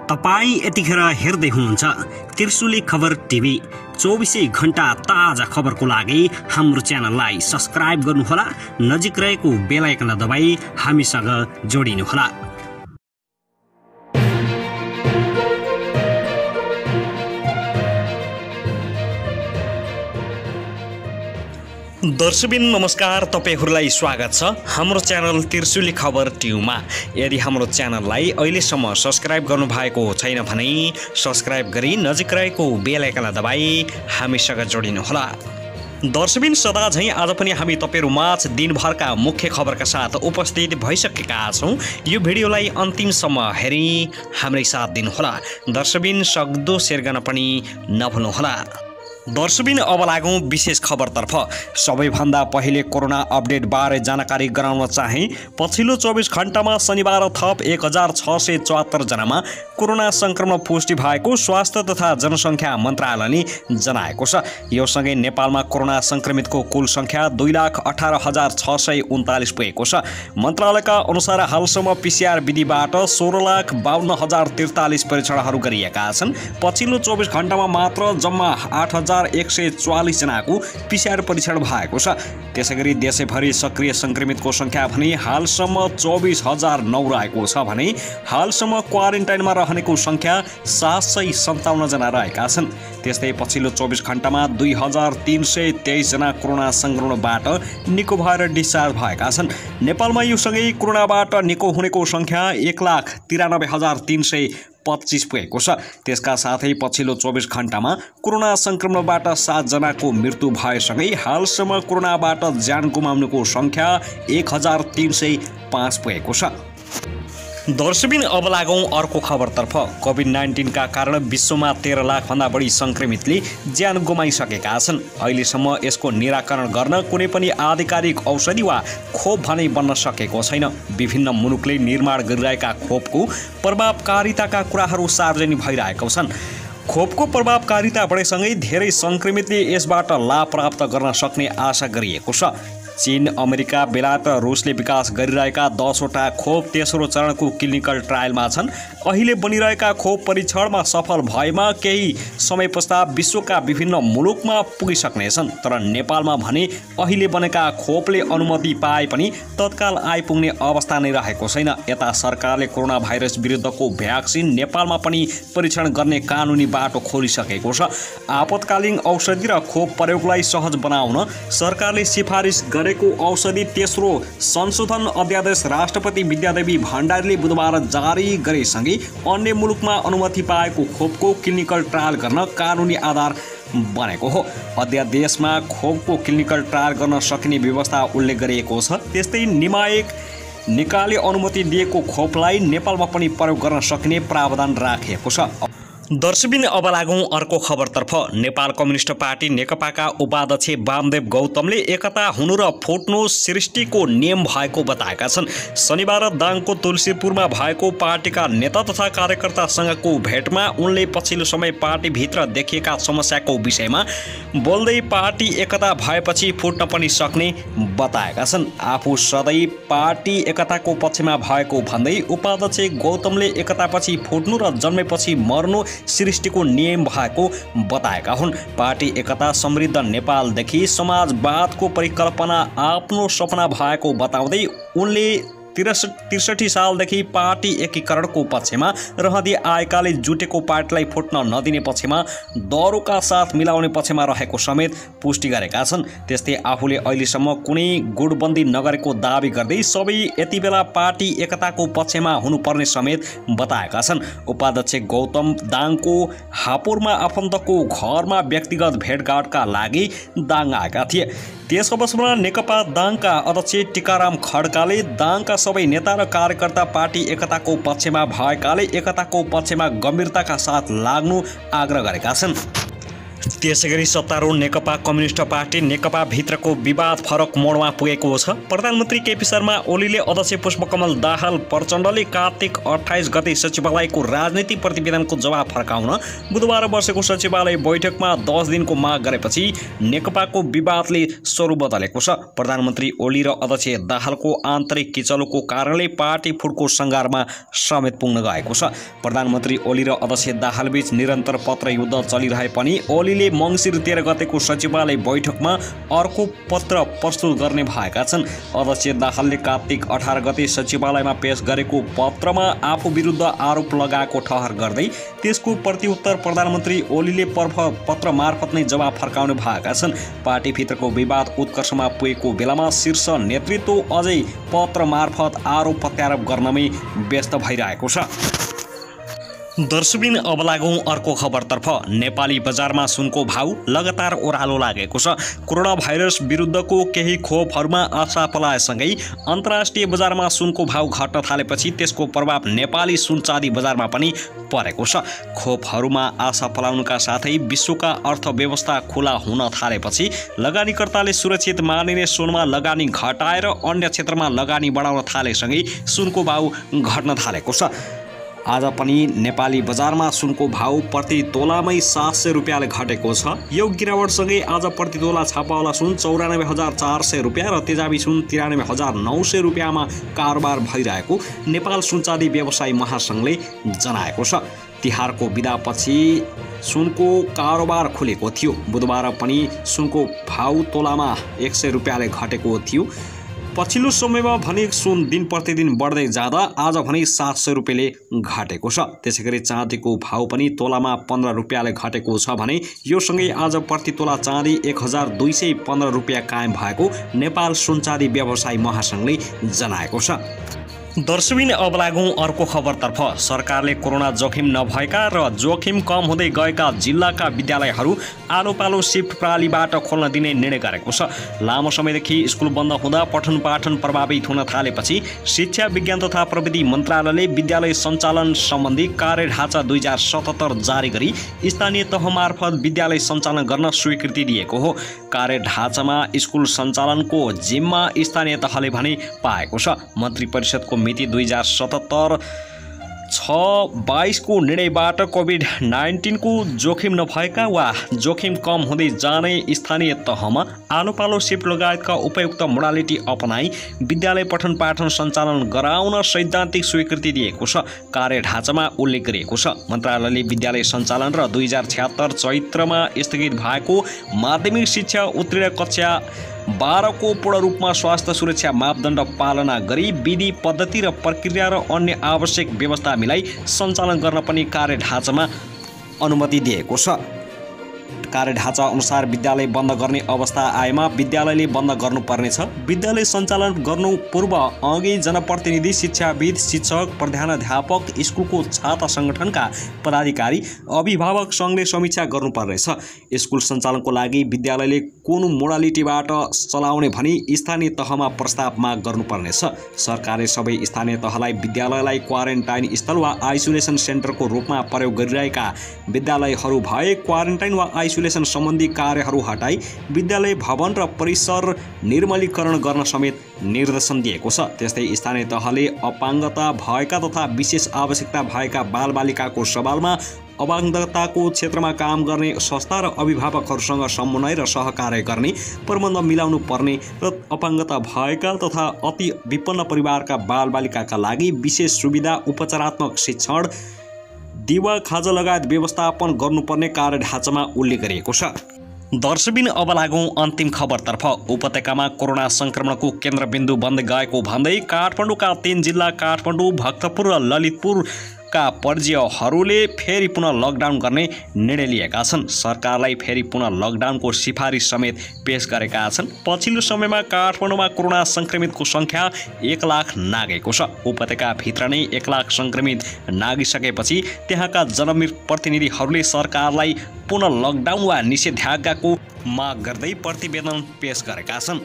तपाई यतिखेर हेर्दै हुनुहुन्छ त्रिशुली खबर टिभी। 24 घण्टा ताजा खबरको लागि हाम्रो च्यानललाई सब्स्क्राइब गर्नुहोला, नजिक रहेको बेल आइकन दबाई हामीसँग जोडिनुहोला। दर्शकबिन नमस्कार, तपाईहरुलाई स्वागत छ हाम्रो च्यानल त्रिशुली खबर टिभीमा। यदि हाम्रो च्यानललाई अहिलेसम्म सब्स्क्राइब गर्नु भएको छैन भने सब्स्क्राइब गरी नजिक रहेको बेल आइकन दबाई हामीसँग जोडिनुहोला। दर्शकबिन सदा झैं आज पनि हामी तपाईहरुमाझ दिनभरका मुख्य खबरका साथ उपस्थित भइसकेका छौं। यो भिडियोलाई अन्तिमसम्म हेरी हाम्रै साथ दिनुहोला। दर्शकबिन सक्दो शेयर गर्न पनि नभुल्नुहोला। दर्शकबिन अब लागौं विशेष खबरतर्फ। सबैभन्दा पहिले कोरोना अपडेट बारे जानकारी गराउन चाहे। पछिल्लो 24 घण्टामा शनिबार थप 1674 जनामा कोरोना संक्रमण पुष्टि भएको स्वास्थ्य तथा जनसङ्ख्या मन्त्रालयले जनाएको छ। यो सँगै नेपालमा कोरोना संक्रमितको कुल संख्या 2,18,639 पुगेको छ। मन्त्रालयका अनुसार हालसम्म पीसीआर विधिबाट 16,52,043 परीक्षणहरू गरिएका छन्। पछिल्लो 24 घण्टामा मात्र जम्मा 8,144 जनाको पीसीआर परीक्षण भएको छ। त्यसैगरी देशैभरि सक्रिय संक्रमितको संख्या भने हालसम्म 24,009 रहेको छ भने हालसम्म क्वारेन्टाइनमा रहनेको संख्या 757 जना रहेका छन्। त्यस्तै पछिल्लो 24 घण्टामा 2,323 जना कोरोना संक्रमणबाट निको भएर डिस्चार्ज भएका छन्। नेपालमा यो सँगै कोरोनाबाट निको हुनेको संख्या 1,93,325 पुगेको छ। त्यसका साथै पछिल्लो 24 घण्टामा कोरोना संक्रमणबाट 7 जनाको मृत्यु भएसँगै हालसम्म कोरोनाबाट ज्यान गुमाउनेको संख्या 1,305 पुगेको छ। दर्शकबिन अब लागौं अर्को खबरतर्फ। कोभिड-19 का कारण विश्वमा 13 लाखभन्दा बढी संक्रमितले ज्यान गुमाइसकेका छन्। अहिलेसम्म यसको निराकरण गर्न कुनै पनि आधिकारिक औषधि वा खोप भने बन्न सकेको छैन। विभिन्न मुलुकले निर्माण गरिरहेका खोपको प्रभावकारिताका कुराहरू सार्वजनिक भइरहेका छन्। खोपको प्रभावकारिता बढेसँगै धेरै संक्रमितले यसबाट लाभ प्राप्त गर्न सक्ने आशा गरिएको छ। चीन, अमेरिका, बेलायत र रुसले विकास गरिरहेका 10 वटा खोप तेस्रो चरणको क्लिनिकल ट्रायलमा छन्। अहिले बनिरहेका खोप परीक्षणमा सफल भएमा केही समय पश्चात विश्वका विभिन्न मुलुकमा पुगिसक्नेछन्। तर नेपालमा भने अहिले बनेका खोपले अनुमति पाए पनि तत्काल आइपुग्ने अवस्था नै रहेको छैन। यता सरकारले कोरोना भाइरस विरुद्धको भ्याक्सिन नेपालमा पनि परीक्षण गर्ने कानुनी बाटो खोलिसकेको छ। आपतकालीन औषधि र खोप प्रयोगलाई सहज बनाउन सरकारले सिफारिस गरेको औषधि तेस्रो संशोधन अध्यादेश राष्ट्रपति विद्यादेवी भण्डारीले बुधबार जारी गरेसँगै अन्य मुलुकमा अनुमति पाएको खोपको क्लिनिकल ट्रायल गर्न कानुनी आधार बनेको हो। अध्यादेशमा खोपको क्लिनिकल ट्रायल गर्न सकिने व्यवस्था उल्लेख गरिएको छ। त्यस्तै निकायले अनुमति दिएको खोपलाई नेपालमा पनि प्रयोग गर्न सकिने प्रावधान राखिएको छ। दर्शकबिन अब लागौं अर्को खबरतर्फ। नेपाल कम्युनिस्ट पार्टी नेकपाका उपाध्यक्ष वामदेव गौतमले एकता हुनु र फुट्नु सृष्टिको नियम भएको बताएका छन्। शनिबार दाङको तुलसीपुरमा भएको पार्टीका नेता तथा कार्यकर्तासँगको भेटमा उनले पछिल्लो समय पार्टीभित्र देखिएका समस्याको विषयमा बोल्दै पार्टी एकता भएपछि फुट्न पनि सक्ने बताएका छन्। आफू सधैँ पार्टी एकताको पक्षमा भएको भन्दै उपाध्यक्ष गौतमले एकतापछि फुट्नु र जन्मेपछि मर्नु सृष्टिको नियम भएको बताएका हुन्। पार्टी एकता समृद्ध नेपालदेखि समाजवादको परिकल्पना आफ्नो सपना भएको बताउँदै उनले 63 सालदेखि पार्टी एकीकरणको पक्षमा रहँदै आएकाले जुटेको पार्टीलाई फुट्न नदिने पक्षमा दरोका साथ मिलाउने पक्षमा रहेको समेत पुष्टि गरेका छन्। त्यस्तै आफूले अहिलेसम्म कुनै गुटबन्दी नगरेको दावी गर्दै सबै यति बेला पार्टी एकताको पक्षमा हुनुपर्ने समेत बताएका छन्। उपाध्यक्ष गौतम दाङको हापुरमा आफन्तको घरमा व्यक्तिगत भेटघाटका लागि दाङ आएका थिए। त्यस अवसरमा नेकपा दाङका अध्यक्ष टिकाराम खड्काले दाङका सबै नेता र कार्यकर्ता पार्टी एकताको पक्षमा भएकाले एकताको पक्षमा गम्भीरताका साथ लाग्नु आग्रह गरेका छन्। त्यसैगरी सत्तारूढ नेकपा कम्युनिस्ट पार्टी नेकपा भित्रको विवाद फरक मोडमा पुगेको छ। प्रधानमन्त्री केपी शर्मा ओलीले अध्यक्ष पुष्पकमल दाहाल प्रचण्डले कार्तिक 28 गते सचिवालयको राजनीतिक प्रतिवेदनको जवाब फर्काउन बुधबार बसेको सचिवालय बैठकमा 10 दिनको माग गरेपछि नेकपाको विवादले स्वरूप बदलेको छ। प्रधानमन्त्री ओली र अध्यक्ष दाहालको आन्तरिक किचलोको कारणले पार्टी फुटको सङ्घारमा समेत पुग्न गएको छ। प्रधानमन्त्री ओली र अध्यक्ष दाहालबीच निरन्तर पत्र युद्ध चलिरहे पनि ओलीले मङ्सिर 13 गतेको सचिवालय बैठकमा अर्को पत्र प्रस्तुत गर्ने भएका छन्। अध्यक्ष दाहालले कार्तिक 18 गते सचिवालयमा पेश गरेको पत्रमा आफू विरुद्ध आरोप लगाएको ठहर गर्दै त्यसको प्रतिउत्तर प्रधानमन्त्री ओलीले पत्र मार्फत नै जवाब फर्काउने भएका छन्। पार्टीभित्रको विवाद उत्कर्षमा पुगेको बेलामा शीर्ष नेतृत्व अझै पत्र मार्फत आरोप प्रत्यारोप गर्नमै व्यस्त भइरहेको छ। दर्शकबिन अब लागौँ अर्को खबरतर्फ। नेपाली बजारमा सुनको भाउ लगातार ओह्रालो लागेको छ। कोरोना भाइरस विरुद्धको केही खोपहरूमा आशा पलाएसँगै अन्तर्राष्ट्रिय बजारमा सुनको भाउ घट्न थालेपछि त्यसको प्रभाव नेपाली सुन चाँदी बजारमा पनि परेको छ। खोपहरूमा आशा पलाउनुका साथै विश्वका अर्थव्यवस्था खुला हुन थालेपछि लगानीकर्ताले सुरक्षित मानिने सुनमा लगानी घटाएर अन्य क्षेत्रमा लगानी बढाउन थालेसँगै सुनको भाउ घट्न थालेको छ। आज पनि नेपाली बजारमा सुनको भाउ प्रति तोलामै 700 रुपियाँले घटेको छ। यो गिरावटसँगै आज प्रति तोला छापावाला सुन 94,400 रुपियाँ र तेजाबी सुन 93,900 रुपियाँमा कारोबार भइरहेको नेपाल सुनचाँदी व्यवसायी महासङ्घले जनाएको छ। तिहारको बिदापछि सुनको कारोबार खुलेको थियो। बुधबार पनि सुनको भाउ तोलामा 100 रुपियाँले घटेको थियो। पछिल्लो समयमा भने सुन दिन प्रतिदिन बढ्दै जाँदा आज भने 700 रुपियाँले घटेको छ। त्यसैगरी चाँदीको भाउ पनि तोलामा 15 रुपियाँले घटेको छ भने यो सँगै आज प्रति तोला चाँदी 1215 रुपियाँ कायम भएको नेपाल सुनचाँदी व्यवसायी महासङ्घले जनाएको छ। दर्शकबिन अब लागौँ अर्को खबरतर्फ। सरकारले कोरोना जोखिम नभएका र जोखिम कम हुँदै गएका जिल्लाका विद्यालयहरू आलो पालो सिफ्ट प्रणालीबाट खोल्न दिने निर्णय गरेको छ। लामो समयदेखि स्कुल बन्द हुँदा पठन पाठन प्रभावित हुन थालेपछि शिक्षा विज्ञान तथा प्रविधि मन्त्रालयले विद्यालय सञ्चालन सम्बन्धी कार्यढाँचा 2077 जारी गरी स्थानीय तह मार्फत विद्यालय सञ्चालन गर्न स्वीकृति दिएको हो। कार्यढाँचामा स्कुल सञ्चालनको जिम्मा स्थानीय तहले भने पाएको छ। मन्त्री परिषदको मिति 2077/6/22 को निर्णयबाट कोभिड-19 को जोखिम नभएका वा जोखिम कम हुँदै जाने स्थानीय तहमा आलो पालो सिफ्ट लगायतका उपयुक्त मोडालिटी अपनाई विद्यालय पठन पाठन सञ्चालन गराउन सैद्धान्तिक स्वीकृति दिएको छ। कार्यढाँचामा उल्लेख गरिएको छ मन्त्रालयले विद्यालय सञ्चालन र 2076 चैत्रमा स्थगित भएको माध्यमिक शिक्षा उत्तीर्ण कक्षा 12 को पूर्ण रूपमा स्वास्थ्य सुरक्षा मापदण्ड पालना गरी विधि पद्धति र प्रक्रिया र अन्य आवश्यक व्यवस्था मिलाई सञ्चालन गर्न पनि कार्यढाँचामा अनुमति दिएको छ। कार्यढाँचा अनुसार विद्यालय बन्द गर्ने अवस्था आएमा विद्यालयले बन्द गर्नुपर्नेछ। विद्यालय सञ्चालन गर्नु पूर्व अघि जनप्रतिनिधि, शिक्षाविद, शिक्षक, प्रधानाध्यापक, स्कुलको छात्र सङ्गठनका पदाधिकारी, अभिभावक सङ्घले समीक्षा गर्नुपर्नेछ। स्कुल सञ्चालनको लागि विद्यालयले कुन मोडालिटीबाट चलाउने भनी स्थानीय तहमा प्रस्ताव माग गर्नुपर्नेछ। सरकारले सबै स्थानीय तहलाई विद्यालयलाई क्वारेन्टाइन स्थल वा आइसोलेसन सेन्टरको रूपमा प्रयोग गरिरहेका विद्यालयहरू भए क्वारेन्टाइन वा आइसोलेसन सम्बन्धी कार्यहरू हटाई विद्यालय भवन र परिसर निर्मलीकरण गर्न समेत निर्देशन दिएको छ। त्यस्तै स्थानीय तहले अपाङ्गता भएका तथा विशेष आवश्यकता भएका बालबालिकाको सवालमा अपाङ्गताको क्षेत्रमा काम गर्ने संस्था र अभिभावकहरूसँग समन्वय र सहकार्य गर्ने प्रबन्ध मिलाउनु पर्ने र अपाङ्गता भएका तथा अति विपन्न परिवारका बालबालिकाका लागि विशेष सुविधा, उपचारात्मक शिक्षण, दिवा खाजा लगायत व्यवस्थापन गर्नुपर्ने कार्यढाँचामा उल्लेख गरिएको छ। दर्शकबिन अब लागौँ अन्तिम खबरतर्फ। उपत्यकामा कोरोना संक्रमणको केन्द्रबिन्दु बन्दै गएको भन्दै काठमाडौँका 3 जिल्ला काठमाडौँ, भक्तपुर र ललितपुरका पर्यटकहरूले फेरि पुनः लकडाउन गर्ने निर्णय लिएका छन्। सरकारलाई फेरि पुनः लकडाउनको सिफारिस समेत पेश गरेका छन्। पछिल्लो समयमा काठमाडौँमा कोरोना संक्रमितको संख्या 1 लाख नागेको छ। उपत्यकाभित्र नै 1 लाख संक्रमित नागिसकेपछि त्यहाँका जनप्रतिनिधिहरूले सरकारलाई पुनः लकडाउन वा निषेधाज्ञाको माग गर्दै प्रतिवेदन पेश गरेका छन्।